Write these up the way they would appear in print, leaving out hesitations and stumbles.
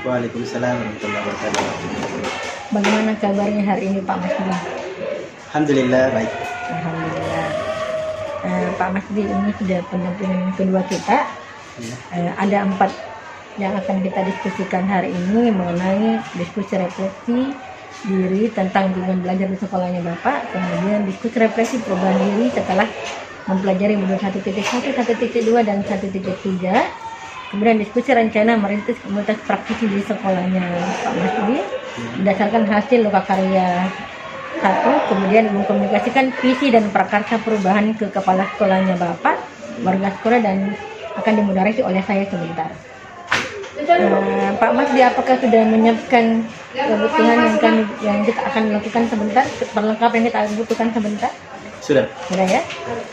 Waalaikumsalam warahmatullahi wabarakatuh. Bagaimana kabarnya hari ini Pak Masdi? Alhamdulillah baik. Alhamdulillah. Pak Masdi, ini sudah pendampingan kedua kita. Ada 4 yang akan kita diskusikan hari ini mengenai diskusi refleksi diri tentang lingkungan belajar di sekolahnya Bapak, kemudian diskusi refleksi perubahan diri setelah mempelajari modul 1.1, 1.2, dan 1.3. Kemudian diskusi rencana merintis komunitas praktisi di sekolahnya Pak Masdi berdasarkan hasil lokakarya 1, kemudian mengkomunikasikan visi dan prakarsa perubahan ke kepala sekolahnya Bapak, warga sekolah, dan akan dimoderatori oleh saya sebentar. Pak Masdi, apakah sudah menyiapkan kebutuhan yang kita akan lakukan sebentar, perlengkapan yang kita butuhkan sebentar? Sudah ya.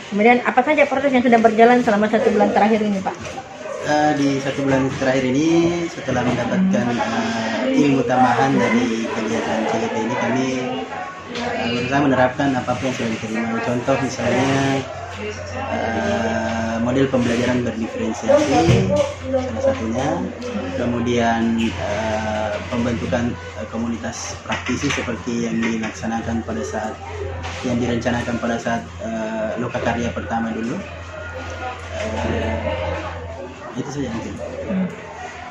Kemudian apa saja proses yang sudah berjalan selama 1 bulan terakhir ini Pak? Di 1 bulan terakhir ini, setelah mendapatkan ilmu tambahan dari kegiatan CGT ini, kami berusaha menerapkan apapun yang sudah diterima. Contoh misalnya model pembelajaran berdiferensiasi salah satunya, kemudian pembentukan komunitas praktisi seperti yang dilaksanakan pada saat direncanakan pada saat lokakarya pertama dulu. Itu saja mungkin.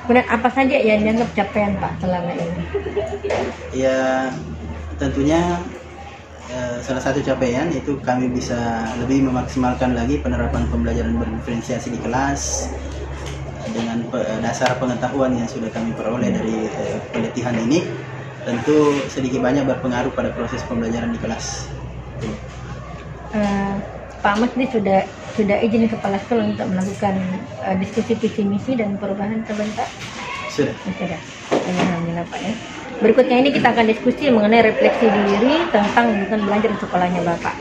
Kemudian apa saja yang dianggap capaian Pak selama ini? Ya, tentunya salah satu capaian itu kami bisa lebih memaksimalkan lagi penerapan pembelajaran berdiferensiasi di kelas dengan dasar pengetahuan yang sudah kami peroleh dari pelatihan ini, tentu sedikit banyak berpengaruh pada proses pembelajaran di kelas. Pak Masdi sudah izin kepala sekolah untuk melakukan diskusi visi misi dan perubahan sebentar? Sudah. Alhamdulillah Pak ya. Berikutnya ini kita akan diskusi mengenai refleksi diri tentang lingkungan belajar di sekolahnya Bapak.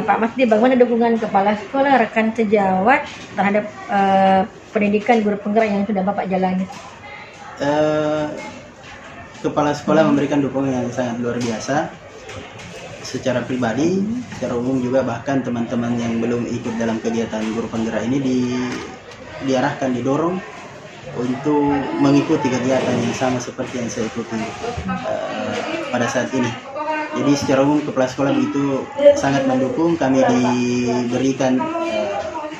Pak Masdi, bagaimana dukungan kepala sekolah, rekan sejawat terhadap pendidikan guru penggerak yang sudah Bapak jalani? Kepala sekolah memberikan dukungan yang sangat luar biasa. Secara pribadi, secara umum juga, bahkan teman-teman yang belum ikut dalam kegiatan guru penggerak ini diarahkan, didorong untuk mengikuti kegiatan yang sama seperti yang saya ikuti pada saat ini. Jadi secara umum kepala sekolah begitu sangat mendukung. Kami diberikan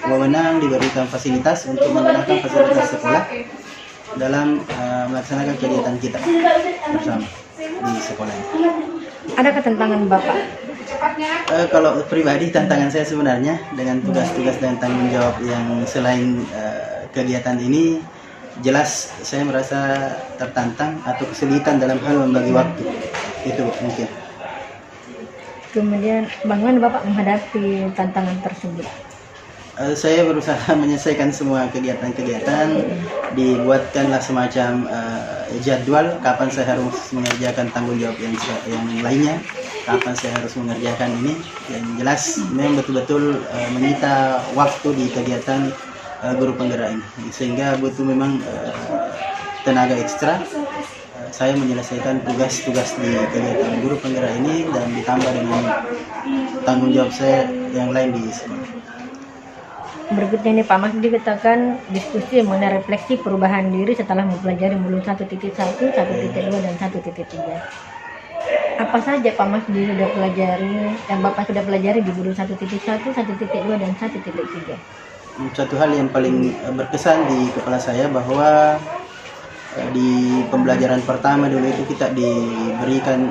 wewenang, diberikan fasilitas untuk menggunakan fasilitas sekolah dalam melaksanakan kegiatan kita bersama di sekolah. Adakah tantangan Bapak? Kalau pribadi, tantangan saya sebenarnya dengan tugas-tugas dan tanggung jawab yang selain kegiatan ini, jelas saya merasa tertantang atau kesulitan dalam hal membagi waktu. Itu mungkin. Kemudian bagaimana Bapak menghadapi tantangan tersebut? Saya berusaha menyelesaikan semua kegiatan-kegiatan, dibuatkanlah semacam jadwal kapan saya harus mengerjakan tanggung jawab yang lainnya, kapan saya harus mengerjakan ini. Yang jelas memang betul-betul menyita waktu di kegiatan guru penggerak ini, sehingga butuh memang tenaga ekstra. Saya menyelesaikan tugas-tugas di kegiatan guru penggerak ini dan ditambah dengan tanggung jawab saya yang lain di sekolah. Berikutnya ini Pak Masdi dikatakan diskusi mengenai refleksi perubahan diri setelah mempelajari modul 1.1, 1.2, dan 1.3. Apa saja Pak Masdi sudah pelajari, yang Bapak sudah pelajari di modul 1.1, 1.2, dan 1.3? Satu hal yang paling berkesan di kepala saya bahwa di pembelajaran pertama dulu itu kita diberikan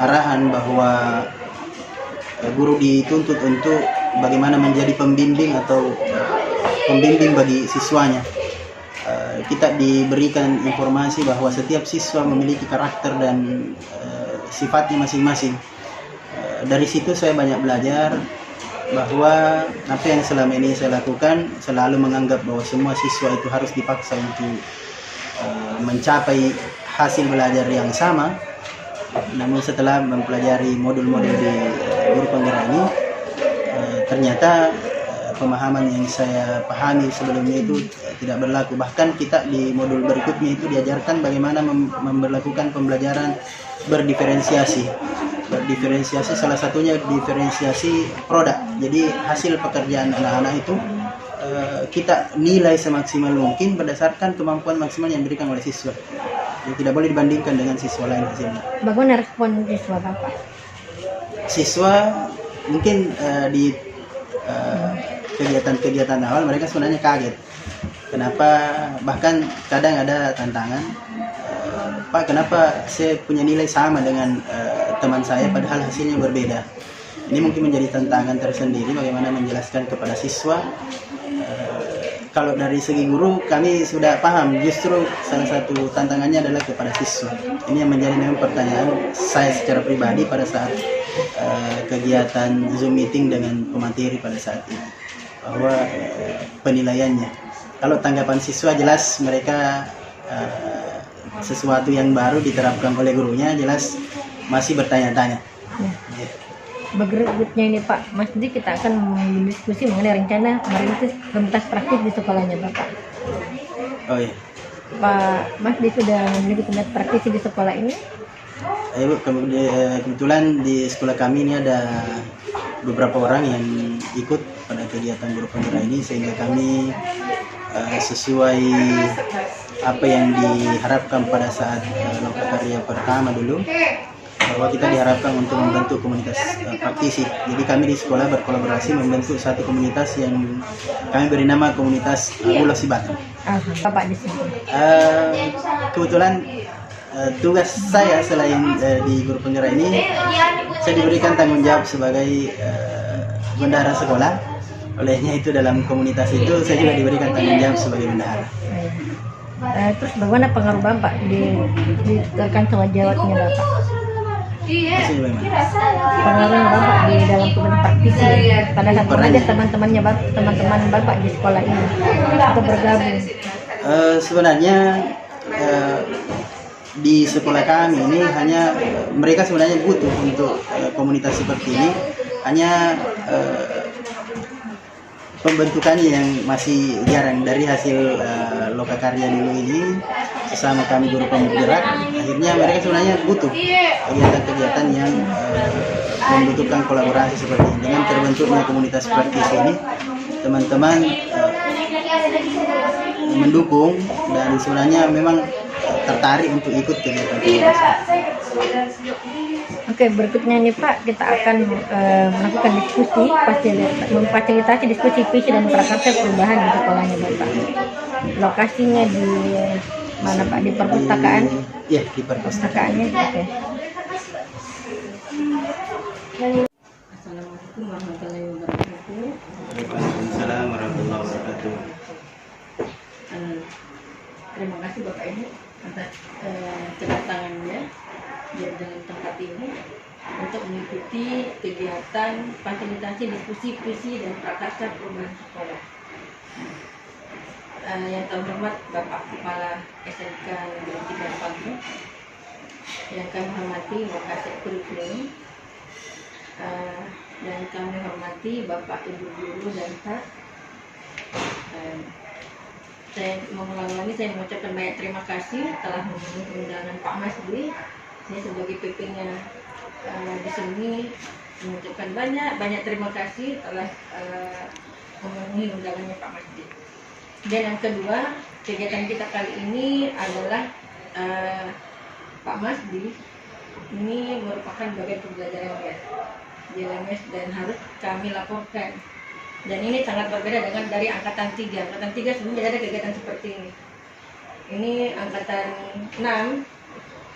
arahan bahwa guru dituntut untuk bagaimana menjadi pembimbing atau pembimbing bagi siswanya. Kita diberikan informasi bahwa setiap siswa memiliki karakter dan sifatnya masing-masing. Dari situ saya banyak belajar bahwa apa yang selama ini saya lakukan selalu menganggap bahwa semua siswa itu harus dipaksa untuk mencapai hasil belajar yang sama. Namun setelah mempelajari modul-modul di guru penggerak ini, ternyata pemahaman yang saya pahami sebelumnya itu tidak berlaku. Bahkan kita di modul berikutnya itu diajarkan bagaimana memberlakukan pembelajaran berdiferensiasi. Berdiferensiasi salah satunya diferensiasi produk. Jadi hasil pekerjaan anak-anak itu kita nilai semaksimal mungkin berdasarkan kemampuan maksimal yang diberikan oleh siswa. Jadi tidak boleh dibandingkan dengan siswa lain hasilnya. Bagaimana respon siswa Bapak? Siswa mungkin di kegiatan-kegiatan awal mereka sebenarnya kaget. Kenapa bahkan kadang ada tantangan, Pak, kenapa saya punya nilai sama dengan teman saya padahal hasilnya berbeda. Ini mungkin menjadi tantangan tersendiri bagaimana menjelaskan kepada siswa. Kalau dari segi guru kami sudah paham, justru salah satu tantangannya adalah kepada siswa. Ini yang menjadi memang pertanyaan saya secara pribadi pada saat kegiatan Zoom meeting dengan pemateri pada saat ini, bahwa penilaiannya. Kalau tanggapan siswa jelas mereka sesuatu yang baru diterapkan oleh gurunya, jelas masih bertanya-tanya. Ya. Berikutnya ini Pak Masdi, kita akan berdiskusi mengenai rencana merintis pentas praktis di sekolahnya Bapak. Oh iya. Pak Masdi sudah memiliki pentas praktisi di sekolah ini? Bu, kebetulan di sekolah kami ini ada beberapa orang yang ikut pada kegiatan guru penggerak ini, sehingga kami sesuai apa yang diharapkan pada saat lokakarya pertama dulu, bahwa kita diharapkan untuk membentuk komunitas praktisi. Jadi kami di sekolah berkolaborasi membentuk satu komunitas yang kami beri nama komunitas Ulo Sibatan. Bapak di sini. Kebetulan tugas saya selain di guru penggerak ini, saya diberikan tanggung jawab sebagai bendahara sekolah. Olehnya itu dalam komunitas itu saya juga diberikan tanggung jawab sebagai bendahara. Terus bagaimana pengaruh Bapak di rekan sewajawatnya Bapak? Pengaruh Bapak di dalam komunitas praktisi pada saat mengajar teman-teman Bapak di sekolah ini untuk bergabung. Sebenarnya di sekolah kami ini hanya mereka sebenarnya butuh untuk komunitas seperti ini, hanya pembentukannya yang masih jarang. Dari hasil lokakarya dulu ini sesama kami guru penggerak, akhirnya mereka sebenarnya butuh kegiatan-kegiatan yang membutuhkan kolaborasi seperti ini. Dengan terbentuknya komunitas praktisi ini, teman-teman mendukung dan sebenarnya memang tertarik untuk ikut kegiatan komunitas. Oke, berikutnya nih Pak, kita akan melakukan diskusi, memfasilitasi diskusi visi dan prakarya perubahan di sekolahnya Bapak. Lokasinya di mana Pak? Di perpustakaan? Iya, di perpustakaannya. Oke. Assalamualaikum warahmatullahi wabarakatuh. Waalaikumsalam warahmatullahi wabarakatuh. Terima kasih Bapak Ibu atas kedatangannya dalam tempat ini untuk mengikuti kegiatan fasilitasi diskusi visi dan prakarya perubahan sekolah. Yang terhormat Bapak Kepala SMK Negeri 3 Panggung, yang kami hormati Wakasek Kurikulum, dan kami hormati Bapak Ibu Guru dan Pak. Saya mengulangi, saya mengucapkan banyak terima kasih telah memenuhi undangan Pak Masdi. Saya sebagai PP-nya di sini mengucapkan banyak terima kasih telah memenuhi undangannya Pak Masdi. Dan yang kedua, kegiatan kita kali ini adalah Pak Masdi ini merupakan bagian pembelajaran JLMS dan harus kami laporkan. Dan ini sangat berbeda dengan dari angkatan 3. Angkatan 3 sebelumnya ada kegiatan seperti ini. Ini angkatan 6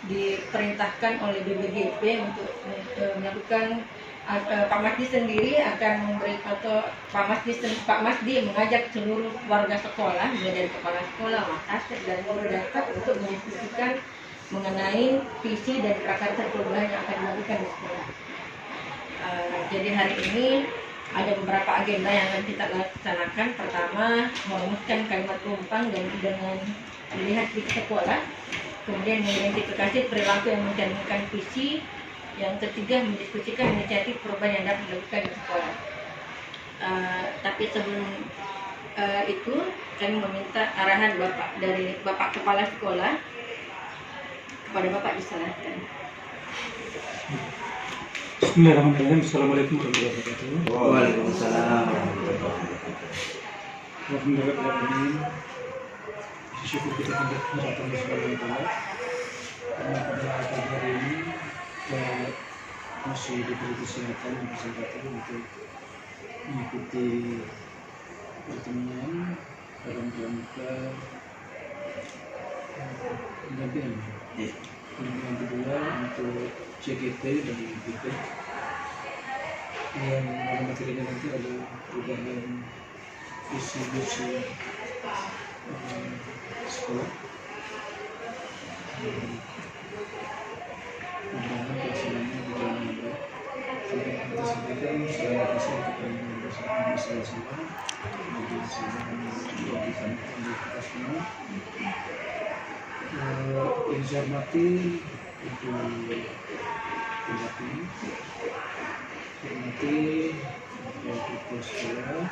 diperintahkan oleh BBGP untuk melakukan, Pak Masdi sendiri akan memberi, atau Pak Masdi mengajak seluruh warga sekolah, mulai dari kepala sekolah, Wakasek dan guru dasar untuk mendiskusikan mengenai visi dan prakarya perubahan yang akan dilakukan di sekolah. Jadi hari ini ada beberapa agenda yang akan kita laksanakan. Pertama, merumuskan kalimat penumpang dan dengan melihat di sekolah. Kemudian mengidentifikasi perilaku yang mencerminkan visi. Yang ketiga, mendiskusikan inisiatif perubahan yang dapat dilakukan di sekolah. Tapi sebelum itu, kami meminta arahan dari Bapak Kepala Sekolah kepada Bapak diserahkan. Bismillahirrahmanirrahim. Assalamualaikum warahmatullahi wabarakatuh. Waalaikumsalam warahmatullahi wabarakatuh. mendapat ini syukur kita pada harapan Subhanahu wa taala karena pada pagi hari ini kita masih diberi kesehatan dan kesempatan untuk mengikuti pertemuan dalam rangka pendampingan kedua untuk CGP dan IPP yang pada materinya nanti ada perubahan distribusi sekolah mudah-mudahan pelaksanaannya berjalan dengan baik. Seperti yang kita sampaikan, saya kasih kepada masalah semua jadi saya menjadi sampaikan untuk kita semua. Yang saya hormati Ibu Bupati, hormati Kepala Sekolah,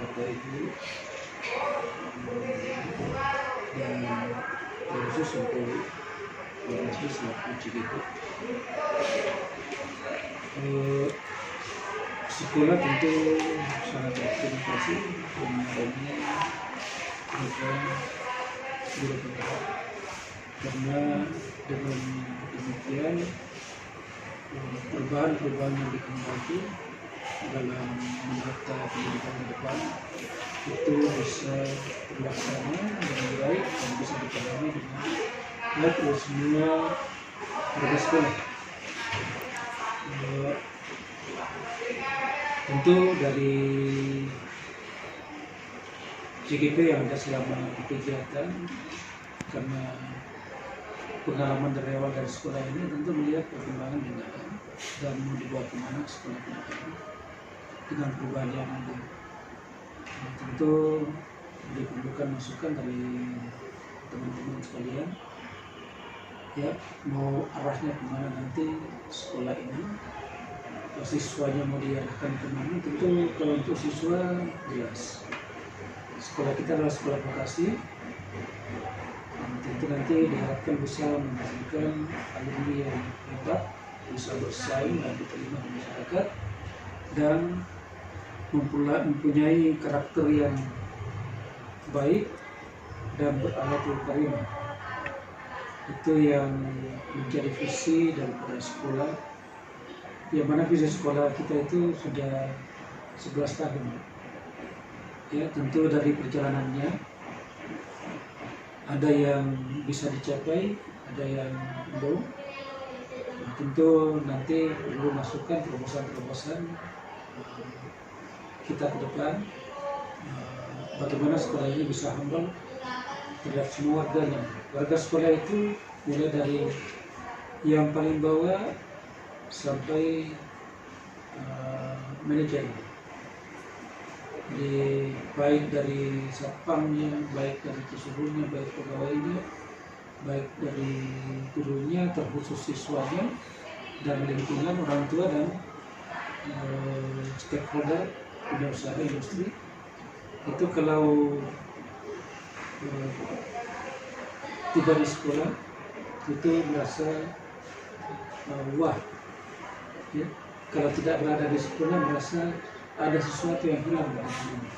Bapak Ibu, dan khusus untuk organisasi selaku CGP. Sekolah tentu sangat berterima kasih dengan adanya program guru pendidik, karena dengan demikian perubahan-perubahan yang dikehendaki dalam menata pendidikan ke depan itu bisa terlaksana dengan baik dan bisa dipahami dengan baik oleh semua warga sekolah. Tentu dari CGP yang ada selama kegiatan, karena pengalaman dari awal dari sekolah ini tentu melihat perkembangan dan mau dibawa kemana sekolah ke depan dengan perubahan yang ada. Tentu diperlukan masukan dari teman-teman sekalian, ya, mau arahnya kemana nanti sekolah ini, siswanya mau diarahkan kemana. Tentu kalau untuk siswa jelas sekolah kita adalah sekolah vokasi, tentu nanti diharapkan bisa menghasilkan alumni yang hebat, bisa bersaing dan diterima di masyarakat, dan mempunyai karakter yang baik dan berakhlakul karimah. Itu yang menjadi visi daripada sekolah, yang mana visi sekolah kita itu sudah 11 tahun. Ya, tentu dari perjalanannya ada yang bisa dicapai, ada yang belum. Nah, tentu nanti perlu masukan terobosan-terobosan kita ke depan, bagaimana sekolah ini bisa humble terhadap semua warganya. Warga sekolah itu mulai dari yang paling bawah sampai manajer, baik dari satpamnya, baik dari suhunya, baik pegawainya, baik dari gurunya, terkhusus siswanya, dan lingkungan orang tua dan stakeholder dunia usaha industri. Itu kalau tiba di sekolah itu merasa wah, ya. Kalau tidak berada di sekolah merasa ada sesuatu yang hilang dari sini.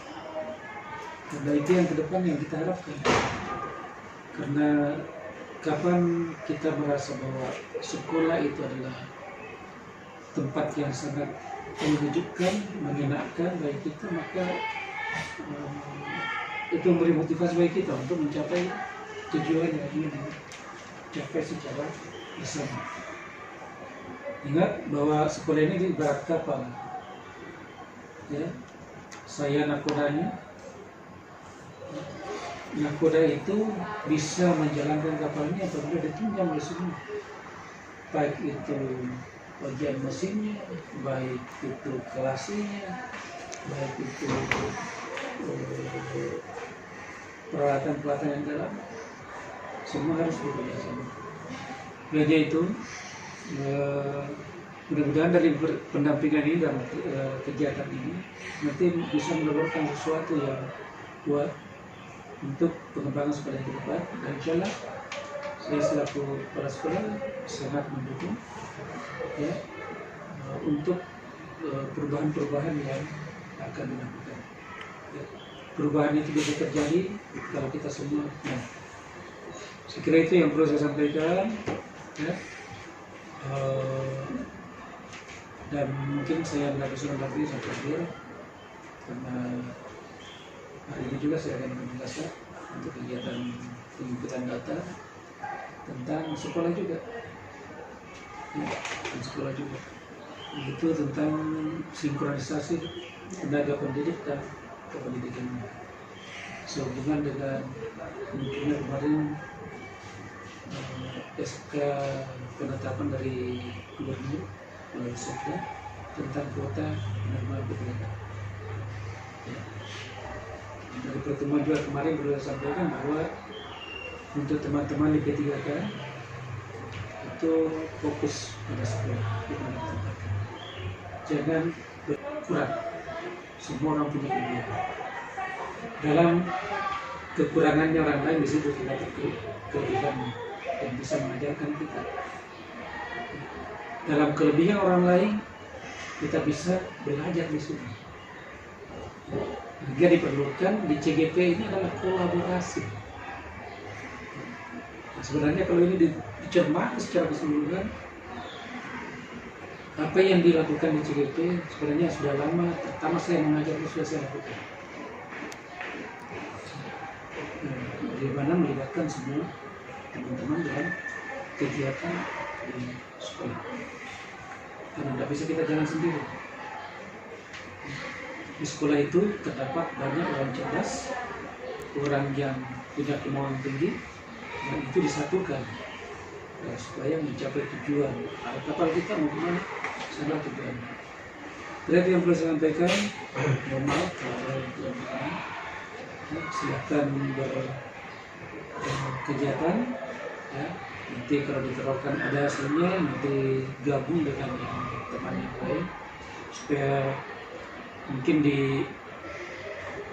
Karena itu yang ke depan yang kita harapkan. Karena kapan kita merasa bahwa sekolah itu adalah tempat yang sangat mengejutkan, menyenangkan bagi kita, maka itu memberi motivasi bagi kita untuk mencapai tujuan yang ingin dicapai secara bersama. Ingat bahwa sekolah ini ibarat kapal, ya. Saya nakodanya. Nakoda itu bisa menjalankan kapalnya apabila ditunjang oleh semua, baik itu bagian mesinnya, baik itu kelasinya, baik itu peralatan-peralatan yang dalam, semua harus bekerja sama. Oleh itu, mudah-mudahan dari pendampingan ini dan kegiatan ini nanti bisa mendapatkan sesuatu yang kuat untuk pengembangan sekolah ke depan. Dan insya Allah saya selaku kepala sekolah sangat mendukung, ya, untuk perubahan-perubahan yang akan dilakukan. Ya, perubahan itu bisa terjadi kalau kita semua. Nah, saya kira itu yang perlu saya sampaikan. Ya. Dan mungkin saya nggak disuruh lagi saya pikir karena hari ini juga saya akan menjelaskan untuk kegiatan penginputan data tentang sekolah juga, ya, dan sekolah juga. Itu tentang sinkronisasi tenaga pendidik dan kependidikan sehubungan dengan mungkin kemarin SK penetapan dari gubernur melalui Sekda tentang kuota penerima PPDK. Ya. Dari pertemuan juga kemarin beliau sampaikan bahwa untuk teman-teman di P3K itu fokus pada sekolah, bukan tempat. Jangan berkurang. Semua orang punya kelebihan. Dalam kekurangannya orang lain di situ kita kelebihan yang bisa mengajarkan kita. Dalam kelebihan orang lain kita bisa belajar di sini. Sehingga diperlukan di CGP ini adalah kolaborasi. Nah, sebenarnya kalau ini dicermati secara keseluruhan, apa yang dilakukan di CGP sebenarnya sudah lama. Pertama saya mengajar itu sudah saya lakukan. Bagaimana melibatkan semua teman-teman dalam kegiatan di sekolah. Karena tidak bisa kita jalan sendiri. Di sekolah itu terdapat banyak orang cerdas, orang yang punya kemauan tinggi, dan itu disatukan supaya mencapai tujuan. Kapal kita mau kemana? Salah tujuan. Jadi yang perlu saya sampaikan, mohon maaf kalau ada yang kurang berkenan. Silakan berkegiatan, ya. Nanti kalau diterapkan ada hasilnya, nanti gabung dengan teman yang lain supaya mungkin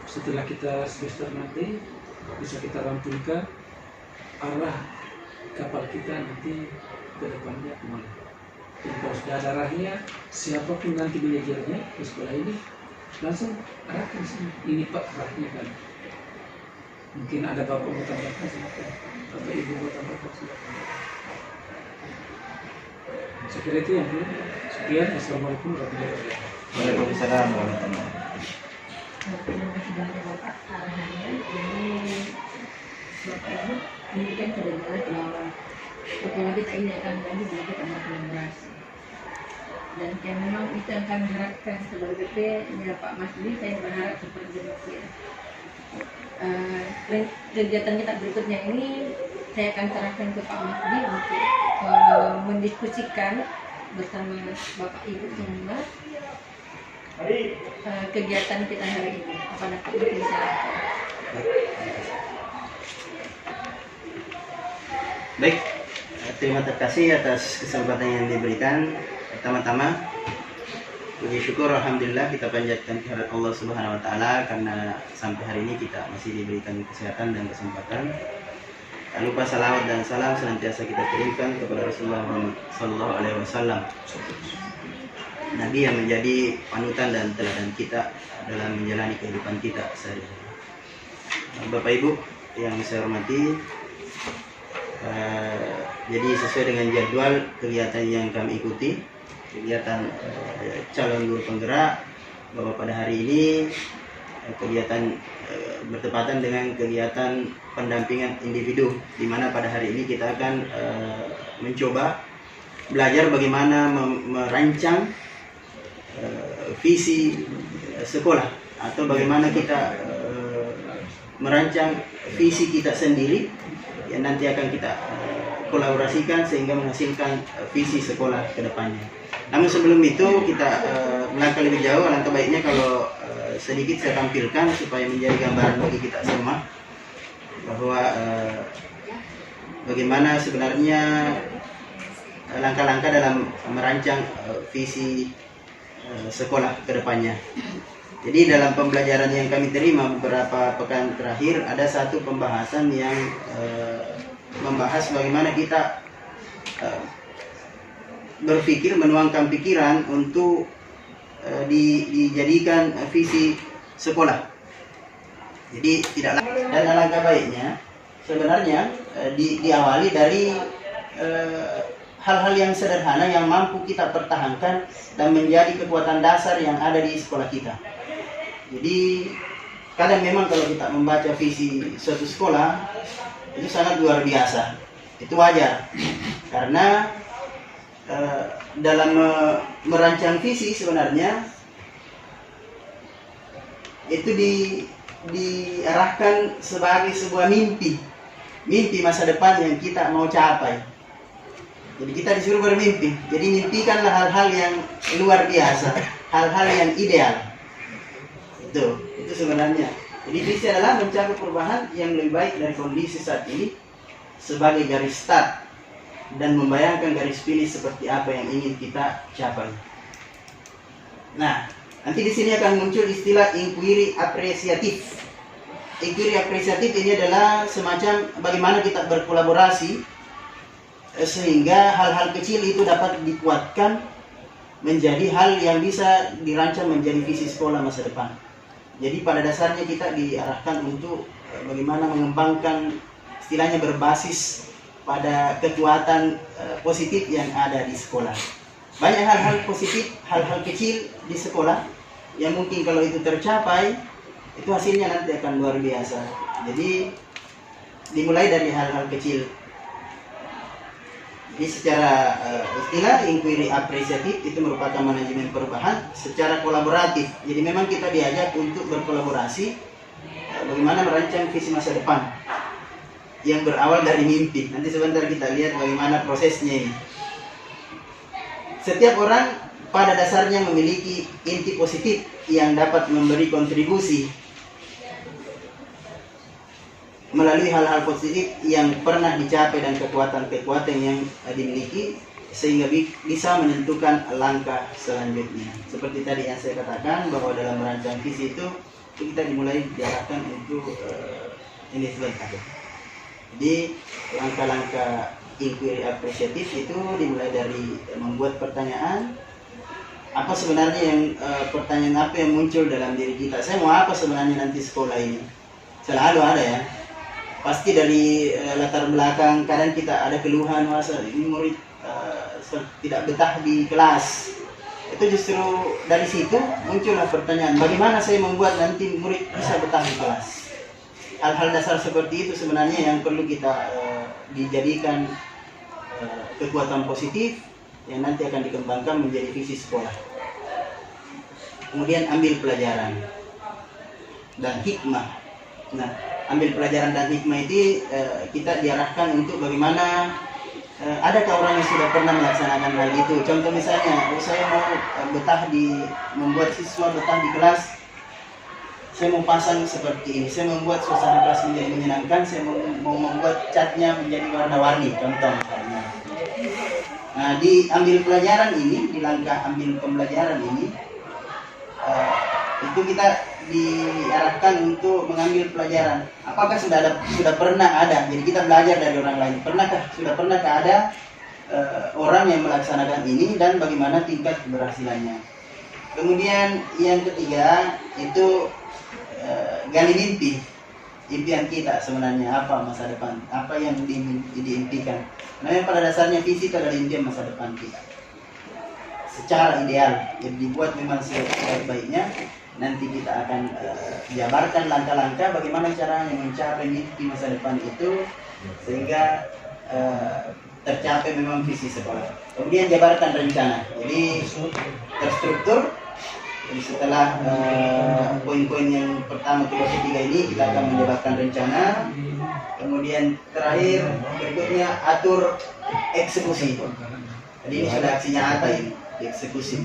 setelah kita semester nanti bisa kita rampungkan arah kapal kita nanti ke depannya kemana. Dan kalau sudah ada arahnya, siapapun nanti belajarnya di sekolah ini langsung arahkan sini. Ini Pak arahnya kan. Mungkin ada bapak mau tambahkan silakan, atau ibu mau tambahkan silakan. Saya kira itu yang dulu. Sekian, assalamualaikum warahmatullahi wabarakatuh. Waalaikumsalam warahmatullahi wabarakatuh. Terima kasih banyak Bapak arahannya. Ini Bapak Ibu, ini kan sudah jelas bahwa sekolah kita ini akan lagi belajar tentang kolaborasi. Dan yang memang itu yang kami harapkan sebagai BP, ya Pak Masdi, saya berharap seperti demikian. Kegiatan kita berikutnya ini saya akan serahkan ke Pak Masdi untuk mendiskusikan bersama Bapak Ibu semua kegiatan kita hari ini. Kepada Pak Masdi silakan. Baik, terima kasih atas kesempatan yang diberikan. Pertama-tama puji syukur alhamdulillah kita panjatkan kehadirat Allah Subhanahu wa taala karena sampai hari ini kita masih diberikan kesehatan dan kesempatan. Tak lupa salawat dan salam senantiasa kita kirimkan kepada Rasulullah sallallahu alaihi wasallam. Nabi yang menjadi panutan dan teladan kita dalam menjalani kehidupan kita sehari-hari. Bapak Ibu yang saya hormati, jadi sesuai dengan jadwal kegiatan yang kami ikuti, kegiatan calon guru penggerak, bahwa pada hari ini kegiatan bertepatan dengan kegiatan pendampingan individu, di mana pada hari ini kita akan mencoba belajar bagaimana merancang visi sekolah, atau bagaimana kita merancang visi kita sendiri yang nanti akan kita kolaborasikan sehingga menghasilkan visi sekolah ke depannya. Namun sebelum itu kita melangkah lebih jauh, alangkah baiknya kalau sedikit saya tampilkan supaya menjadi gambaran bagi kita semua bahwa bagaimana sebenarnya langkah-langkah dalam merancang visi sekolah ke depannya. Jadi dalam pembelajaran yang kami terima beberapa pekan terakhir, ada satu pembahasan yang membahas bagaimana kita berpikir, menuangkan pikiran untuk dijadikan visi sekolah. Jadi tidak, dan alangkah baiknya sebenarnya diawali dari hal-hal yang sederhana yang mampu kita pertahankan dan menjadi kekuatan dasar yang ada di sekolah kita. Jadi kadang memang kalau kita membaca visi suatu sekolah itu sangat luar biasa, itu wajar karena dalam merancang visi sebenarnya itu diarahkan sebagai sebuah mimpi masa depan yang kita mau capai. Jadi kita disuruh bermimpi. Jadi mimpikanlah hal-hal yang luar biasa, hal-hal yang ideal. Itu sebenarnya. Jadi visi adalah mencapai perubahan yang lebih baik dari kondisi saat ini sebagai garis start dan membayangkan garis finish seperti apa yang ingin kita capai. Nah, nanti di sini akan muncul istilah inquiry apresiatif. Inquiry apresiatif ini adalah semacam bagaimana kita berkolaborasi sehingga hal-hal kecil itu dapat dikuatkan menjadi hal yang bisa dirancang menjadi visi sekolah masa depan. Jadi pada dasarnya kita diarahkan untuk bagaimana mengembangkan istilahnya berbasis pada kekuatan positif yang ada di sekolah. Banyak hal-hal positif, hal-hal kecil di sekolah yang mungkin kalau itu tercapai itu hasilnya nanti akan luar biasa. Jadi dimulai dari hal-hal kecil. Jadi secara istilah inquiry apresiatif itu merupakan manajemen perubahan secara kolaboratif. Jadi memang kita diajak untuk berkolaborasi bagaimana merancang visi masa depan yang berawal dari mimpi. Nanti sebentar kita lihat bagaimana prosesnya ini. Setiap orang pada dasarnya memiliki inti positif yang dapat memberi kontribusi melalui hal-hal positif yang pernah dicapai dan kekuatan-kekuatan yang dimiliki sehingga bisa menentukan langkah selanjutnya. Seperti tadi yang saya katakan bahwa dalam merancang visi itu kita dimulai diarahkan untuk ini sebentar. Jadi langkah-langkah inquiry apresiatif itu dimulai dari membuat pertanyaan, apa sebenarnya yang pertanyaan apa yang muncul dalam diri kita. Saya mau apa sebenarnya nanti sekolah ini? Selalu ada ya. Pasti dari latar belakang kadang kita ada keluhan masa ini murid tidak betah di kelas. Itu justru dari situ muncullah pertanyaan, bagaimana saya membuat nanti murid bisa betah di kelas. Hal-hal dasar seperti itu sebenarnya yang perlu kita dijadikan kekuatan positif yang nanti akan dikembangkan menjadi visi sekolah. Kemudian ambil pelajaran dan hikmah. Nah, ambil pelajaran dan hikmah itu kita diarahkan untuk bagaimana adakah orang yang sudah pernah melaksanakan hal itu. Contoh misalnya, saya mau membuat siswa betah di kelas, saya mau pasang seperti ini, saya membuat suasana kelas menjadi menyenangkan, saya mau membuat catnya menjadi warna-warni, contoh misalnya. Nah, di ambil pelajaran ini, di langkah ambil pembelajaran ini, itu kita diarahkan untuk mengambil pelajaran. Apakah sudah pernah ada? Jadi kita belajar dari orang lain. Sudah pernahkah ada orang yang melaksanakan ini dan bagaimana tingkat keberhasilannya? Kemudian yang ketiga itu gali mimpi. Impian kita sebenarnya apa masa depan? Apa yang diimpikan? Nah, pada dasarnya visi itu adalah impian masa depan kita. Secara ideal, jadi dibuat memang sebaik-baiknya. Nanti kita akan jabarkan langkah-langkah bagaimana caranya mencapai mimpi masa depan itu sehingga tercapai memang visi sekolah. Kemudian jabarkan rencana. Jadi terstruktur. Jadi setelah poin-poin yang pertama, kedua, ketiga ini kita akan menjabarkan rencana. Kemudian terakhir berikutnya atur eksekusi. Jadi ini sudah aksi nyata ini. Eksekusi.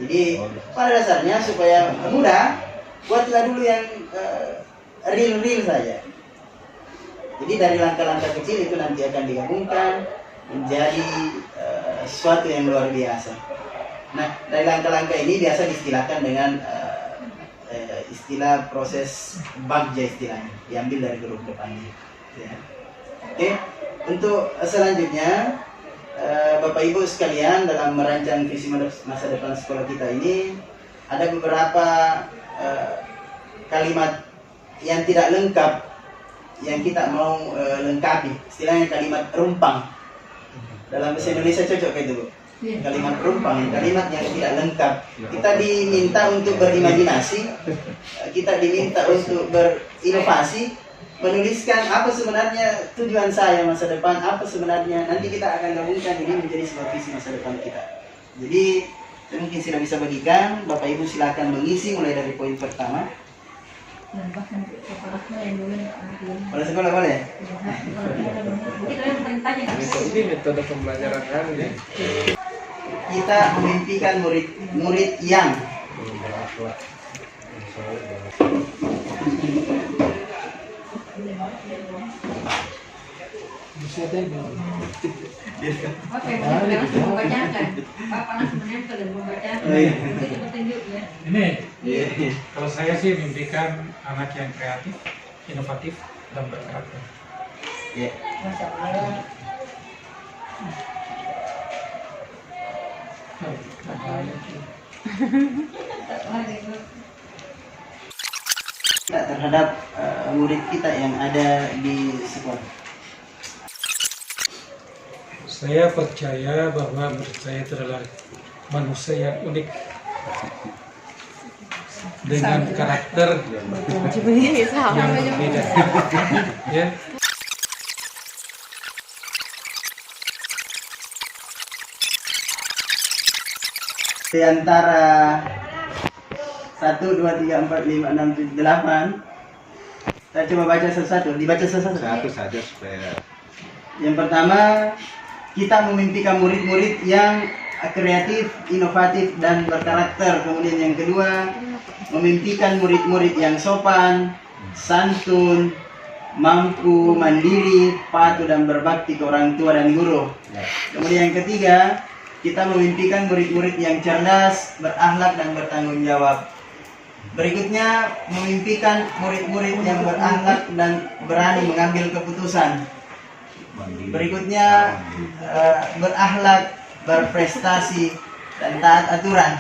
Jadi pada dasarnya supaya mudah, buatlah dulu yang real saja. Jadi dari langkah-langkah kecil itu nanti akan digabungkan menjadi sesuatu yang luar biasa. Nah, dari langkah-langkah ini biasa diistilahkan dengan istilah proses bagja istilahnya, diambil dari huruf depannya. Ya. Oke, untuk selanjutnya Bapak Ibu sekalian, dalam merancang visi masa depan sekolah kita ini ada beberapa kalimat yang tidak lengkap yang kita mau lengkapi. Istilahnya kalimat rumpang. Dalam bahasa Indonesia cocok kayak itu, Bu. Kalimat rumpang, kalimat yang tidak lengkap. Kita diminta untuk berimajinasi, kita diminta untuk berinovasi, menuliskan apa sebenarnya tujuan saya masa depan, apa sebenarnya nanti kita akan gabungkan ini menjadi sebuah visi masa depan kita. Jadi saya mungkin sudah bisa bagikan, Bapak Ibu silakan mengisi mulai dari poin pertama. Kepala sekolah boleh? Ini metode pembelajaran kan ya. Kita memimpikan murid-murid yang Ini kalau saya sih mimpikan anak yang kreatif, inovatif, dan berkarakter. ya. Kita terhadap murid kita yang ada di sekolah. Saya percaya bahwa murid saya itu adalah manusia yang unik dengan karakter yang berbeda. Ya. Di antara 1, 2, 3, 4, 5, 6, 7, 8. Kita coba baca satu-satu. Dibaca satu-satu. Satu saja supaya Yang pertama, kita memimpikan murid-murid yang kreatif, inovatif, dan berkarakter. Kemudian yang kedua, memimpikan murid-murid yang sopan, santun, mampu, mandiri, patuh, dan berbakti ke orang tua dan guru. Kemudian yang ketiga, kita memimpikan murid-murid yang cerdas, berakhlak, dan bertanggung jawab. Berikutnya, memimpikan murid-murid yang berakhlak dan berani mengambil keputusan. Berikutnya, berakhlak, berprestasi, dan taat aturan.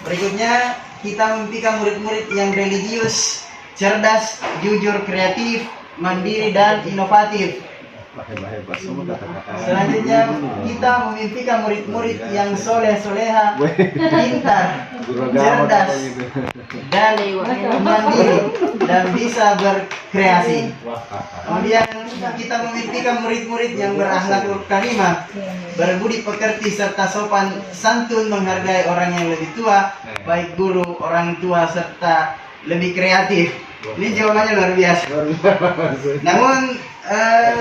Berikutnya, kita memimpikan murid-murid yang religius, cerdas, jujur, kreatif, mandiri, dan inovatif. hebat semua kata-kata. Selanjutnya, kita memimpikan murid-murid yang soleh-soleha, pintar, cerdas, dan mandiri, dan bisa berkreasi. Kemudian kita memimpikan murid-murid yang berakhlakul karimah, berbudi pekerti, serta sopan santun, menghargai orang yang lebih tua, baik guru, orang tua, serta lebih kreatif. Ini jawabannya luar biasa. Namun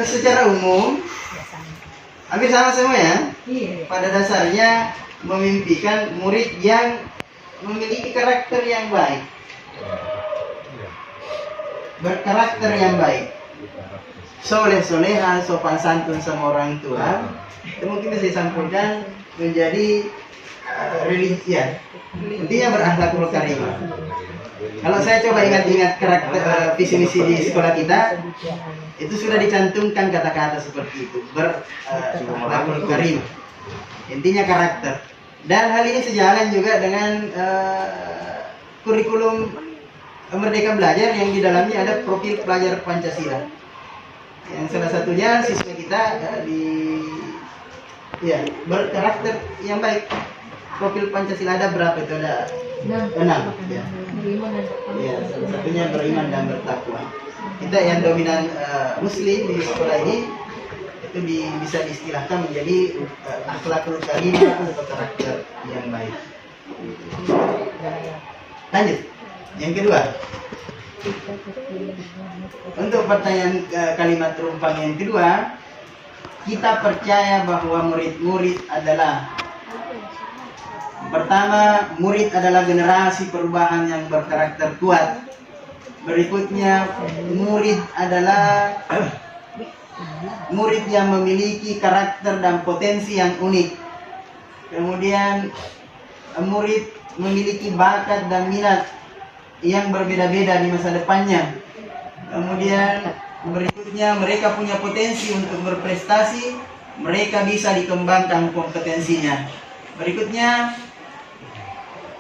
secara umum hampir sama semua ya. Pada dasarnya memimpikan murid yang memiliki karakter yang baik, berkarakter yang baik, soleh-soleha, sopan santun sama orang tua. Itu mungkin bisa disampaikan menjadi religi ya. Intinya berakhlakul karimah. Kalau saya coba ingat-ingat karakter visi misi di sekolah kita, itu sudah dicantumkan kata-kata seperti itu, berakhlakul karimah. Intinya karakter. Dan hal ini sejalan juga dengan kurikulum Merdeka Belajar yang di dalamnya ada profil pelajar Pancasila. Yang salah satunya siswa kita berkarakter yang baik. Profil Pancasila ada berapa itu? Ada 6 ya. Ya, salah satunya beriman dan bertakwa. Kita yang dominan muslim di sekolah ini itu bisa diistilahkan menjadi akhlakul karimah atau karakter yang baik. Lanjut. Yang kedua. Untuk pertanyaan kalimat rumpang yang kedua, kita percaya bahwa murid-murid adalah pertama, murid adalah generasi perubahan yang berkarakter kuat. Berikutnya, murid adalah murid yang memiliki karakter dan potensi yang unik. Kemudian, murid memiliki bakat dan minat yang berbeda-beda di masa depannya. Kemudian, berikutnya mereka punya potensi untuk berprestasi mereka bisa dikembangkan kompetensinya. Berikutnya,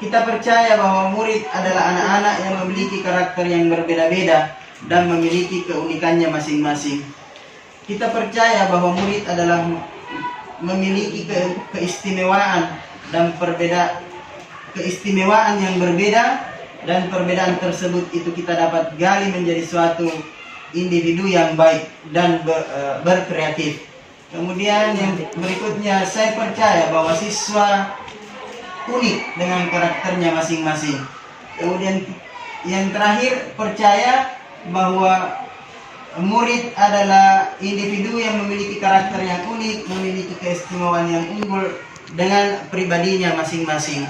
kita percaya bahwa murid adalah anak-anak yang memiliki karakter yang berbeda-beda dan memiliki keunikannya masing-masing. Kita percaya bahwa murid adalah memiliki keistimewaan dan keistimewaan yang berbeda, dan perbedaan tersebut itu kita dapat gali menjadi suatu individu yang baik dan berkreatif. Kemudian yang berikutnya, saya percaya bahwa siswa unik dengan karakternya masing-masing. Kemudian yang terakhir, percaya bahwa murid adalah individu yang memiliki karakter yang unik, memiliki keistimewaan yang unggul dengan pribadinya masing-masing.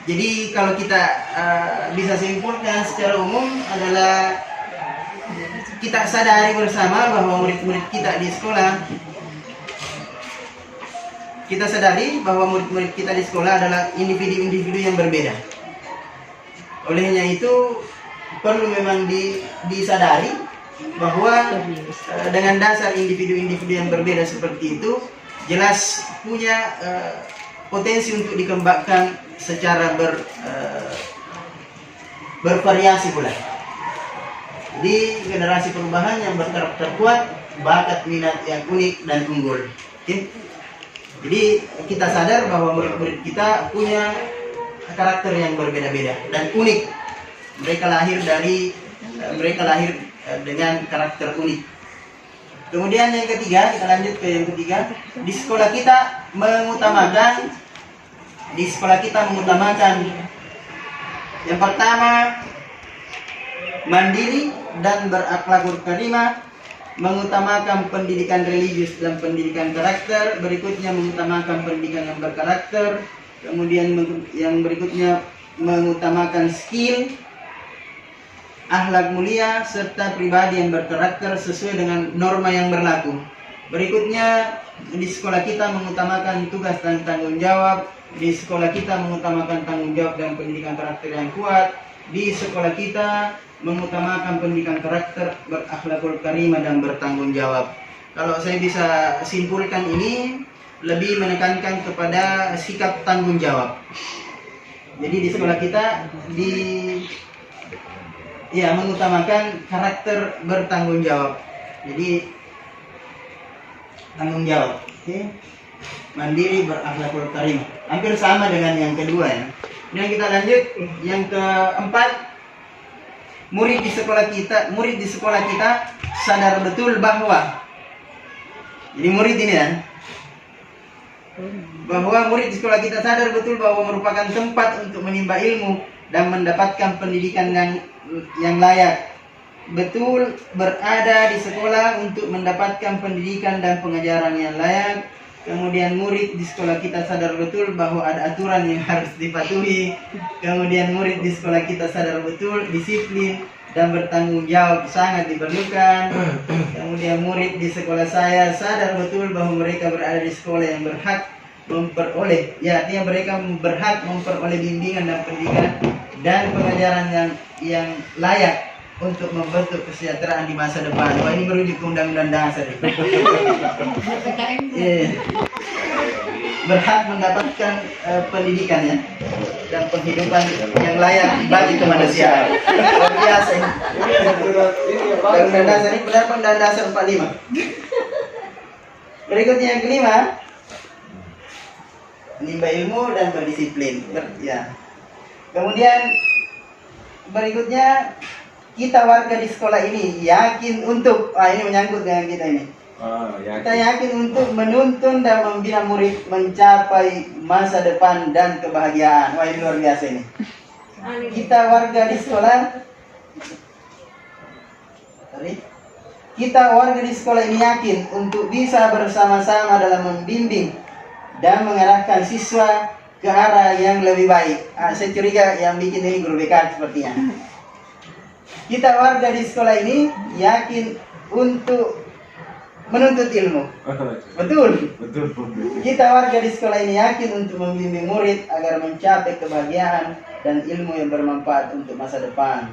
Jadi kalau kita bisa simpulkan secara umum adalah kita sadari bersama bahwa murid-murid kita di sekolah, kita sadari bahwa murid-murid kita di sekolah adalah individu-individu yang berbeda. Olehnya itu perlu memang disadari bahwa dengan dasar individu-individu yang berbeda seperti itu jelas punya potensi untuk dikembangkan secara bervariasi pula. Jadi generasi perubahan yang berkarakter kuat, bakat minat yang unik dan unggul. Oke? Jadi kita sadar bahwa murid-murid kita punya karakter yang berbeda-beda dan unik. Mereka lahir dengan karakter unik. Kemudian yang ketiga, kita lanjut ke yang ketiga. Di sekolah kita mengutamakan yang pertama, mandiri dan berakhlakul karimah, mengutamakan pendidikan religius dan pendidikan karakter. Berikutnya mengutamakan pendidikan yang berkarakter. Kemudian yang berikutnya mengutamakan skill, akhlak mulia, serta pribadi yang berkarakter sesuai dengan norma yang berlaku. Berikutnya, di sekolah kita mengutamakan tugas dan tanggung jawab. Di sekolah kita mengutamakan tanggung jawab dan pendidikan karakter yang kuat. Di sekolah kita mengutamakan pendidikan karakter, berakhlakul karimah dan bertanggung jawab. Kalau saya bisa simpulkan ini, lebih menekankan kepada sikap tanggung jawab. Jadi di sekolah kita mengutamakan karakter bertanggung jawab. Jadi tanggung jawab, okay? Mandiri, berakhlakul karimah. Hampir sama dengan yang kedua ya. Kemudian kita lanjut yang keempat, murid di sekolah kita sadar betul bahwa, jadi murid ini kan, bahwa murid di sekolah kita sadar betul bahwa merupakan tempat untuk menimba ilmu dan mendapatkan pendidikan yang layak. Betul berada di sekolah untuk mendapatkan pendidikan dan pengajaran yang layak. Kemudian murid di sekolah kita sadar betul bahwa ada aturan yang harus dipatuhi. Kemudian murid di sekolah kita sadar betul disiplin dan bertanggung jawab sangat diperlukan. Kemudian murid di sekolah saya sadar betul bahwa mereka berada di sekolah yang berhak memperoleh, artinya mereka berhak memperoleh bimbingan dan pendidikan dan pengajaran yang layak untuk membentuk kesejahteraan di masa depan. Wah, ini merujuk ke Undang-Undang Dasar. Berhak mendapatkan pendidikan ya, dan penghidupan yang layak bagi kemanusiaan. Luar biasa ini. Undang-Undang Dasar ini benar Undang-Undang Dasar 45. Berikutnya yang kelima, menimba ilmu dan berdisiplin. Kemudian berikutnya, kita warga di sekolah ini yakin untuk, ini menyangkut dengan kita ini. Kita yakin untuk menuntun dan membina murid mencapai masa depan dan kebahagiaan. Wah, ini luar biasa ini. Kita warga di sekolah, ini yakin untuk bisa bersama-sama dalam membimbing dan mengarahkan siswa ke arah yang lebih baik. Saya curiga yang bikin ini guru BK sepertinya. Kita warga di sekolah ini yakin untuk menuntut ilmu. Betul. Kita warga di sekolah ini yakin untuk membimbing murid agar mencapai kebahagiaan dan ilmu yang bermanfaat untuk masa depan.